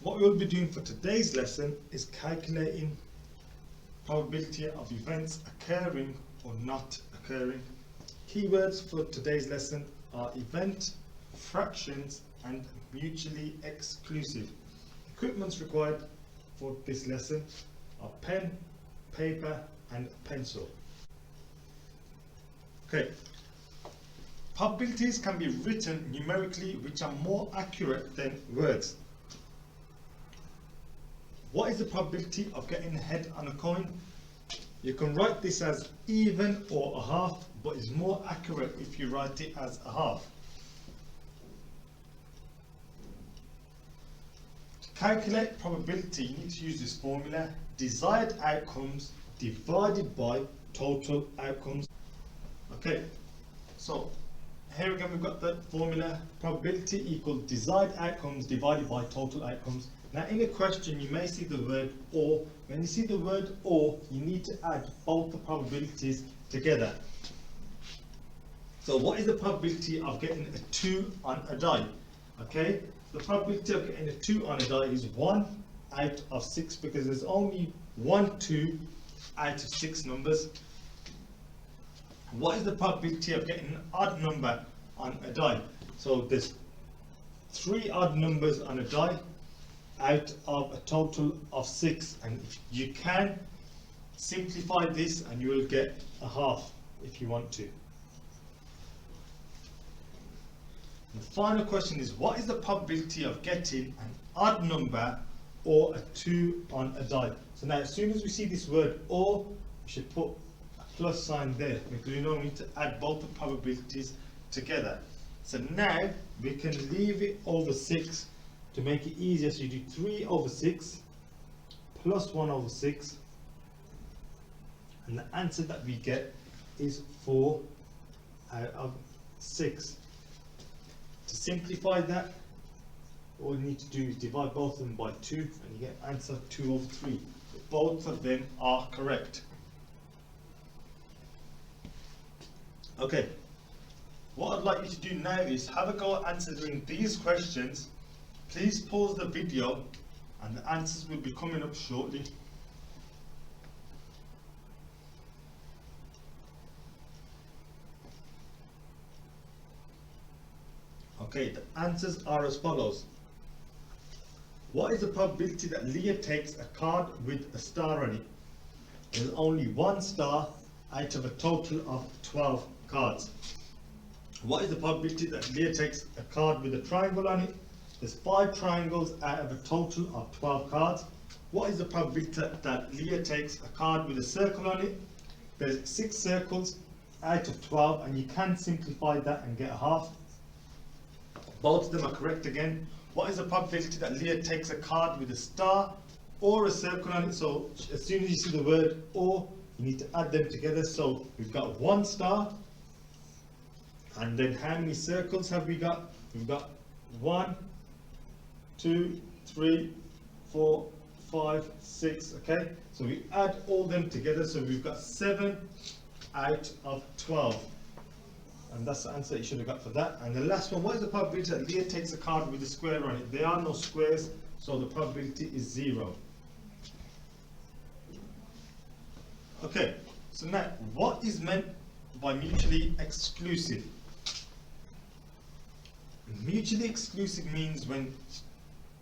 What we will be doing for today's lesson is calculating probability of events occurring or not occurring. Keywords for today's lesson are event, fractions and mutually exclusive. Equipments required for this lesson are pen, paper and pencil. Okay. Probabilities can be written numerically which are more accurate than words. What is the probability of getting a head on a coin? You can write this as even or a half, but it's more accurate if you write it as a half. To calculate probability, you need to use this formula: desired outcomes divided by total outcomes. Okay, so here again we've got the formula: probability equals desired outcomes divided by total outcomes. Now in a question you may see the word or. When you see the word or, you need to add both the probabilities together. So what is the probability of getting a 2 on a die? Okay, the probability of getting a 2 on a die is 1 out of 6 because there's only 1 2 out of 6 numbers. What is the probability of getting an odd number on a die? So there's 3 odd numbers on a die out of a total of 6, and you can simplify this and you will get a half if you want to. And the final question is, what is the probability of getting an odd number or a 2 on a die? So now as soon as we see this word or, we should put a plus sign there because we know we need to add both the probabilities together. So now we can leave it over 6 to make it easier. So you do 3 over 6 plus 1 over 6, and the answer that we get is 4 out of 6. To simplify that, all you need to do is divide both of them by 2 and you get answer 2 over 3. Both of them are correct. Okay, what I'd like you to do now is have a go at answering these questions. Please pause the video and the answers will be coming up shortly. Okay, the answers are as follows. What is the probability that Leah takes a card with a star on it? There's only 1 star out of a total of 12 cards. What is the probability that Leah takes a card with a triangle on it? There's 5 triangles out of a total of 12 cards. What is the probability that Leah takes a card with a circle on it? There's 6 circles out of 12, and you can simplify that and get a half. Both of them are correct again. What is the probability that Leah takes a card with a star or a circle on it? So as soon as you see the word or, you need to add them together. So we've got 1 star, and then how many circles have we got? We've got 1, 2, 3, 4, 5, 6. Okay, so we add all them together, so we've got 7 out of 12, and that's the answer you should have got for that. And the last one, what is the probability that Leah takes a card with a square on it? There are no squares, so the probability is 0. Okay, so now what is meant by mutually exclusive? Mutually exclusive means when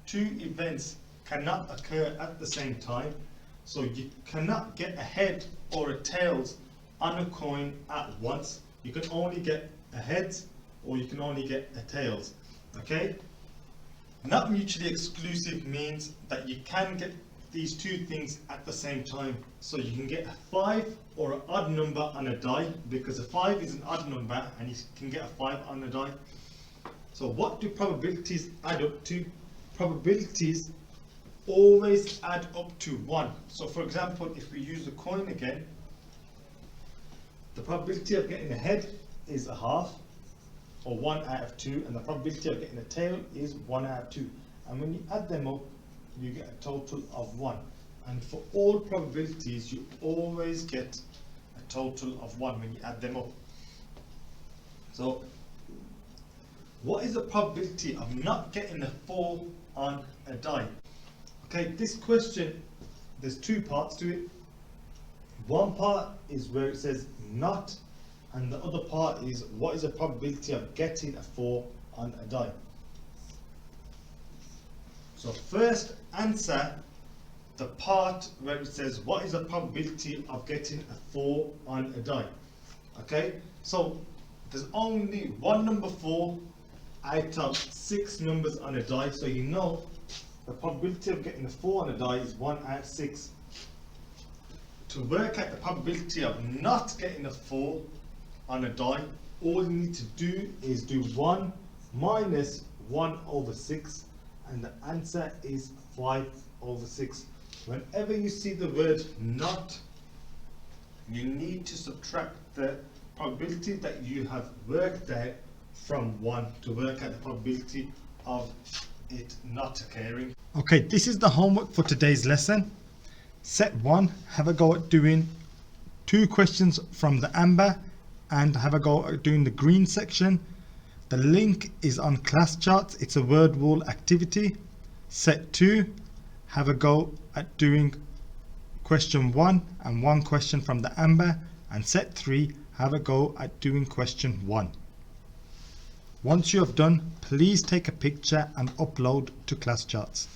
2 events cannot occur at the same time. So you cannot get a head or a tails on a coin at once. You can only get a heads or you can only get a tails. Okay? Not mutually exclusive means that you can get these 2 things at the same time. So you can get a 5 or an odd number on a die, because a 5 is an odd number and you can get a 5 on a die. So what do probabilities add up to? Probabilities always add up to 1. So for example, if we use the coin again, the probability of getting a head is a half, or 1 out of 2, and the probability of getting a tail is 1 out of 2. And when you add them up, you get a total of 1. And for all probabilities, you always get a total of 1 when you add them up. So what is the probability of not getting a 4 on a die? Okay, this question, there's two parts to it. One part is where it says not, and the other part is what is the probability of getting a 4 on a die. So first answer the part where it says what is the probability of getting a 4 on a die. Okay, so there's only one number 4 out of 6 numbers on a die, so you know the probability of getting a 4 on a die is 1 out of 6. To work out the probability of not getting a 4 on a die, all you need to do is do 1 minus 1 over 6, and the answer is 5 over 6. Whenever you see the word not, you need to subtract the probability that you have worked out from 1 to work out the probability of it not occurring. Okay, this is the homework for today's lesson. Set 1, have a go at doing 2 questions from the amber and have a go at doing the green section. The link is on class charts. It's a word wall activity. Set 2, have a go at doing question 1 and 1 question from the amber, and set 3, have a go at doing question 1. Once you have done, please take a picture and upload to class charts.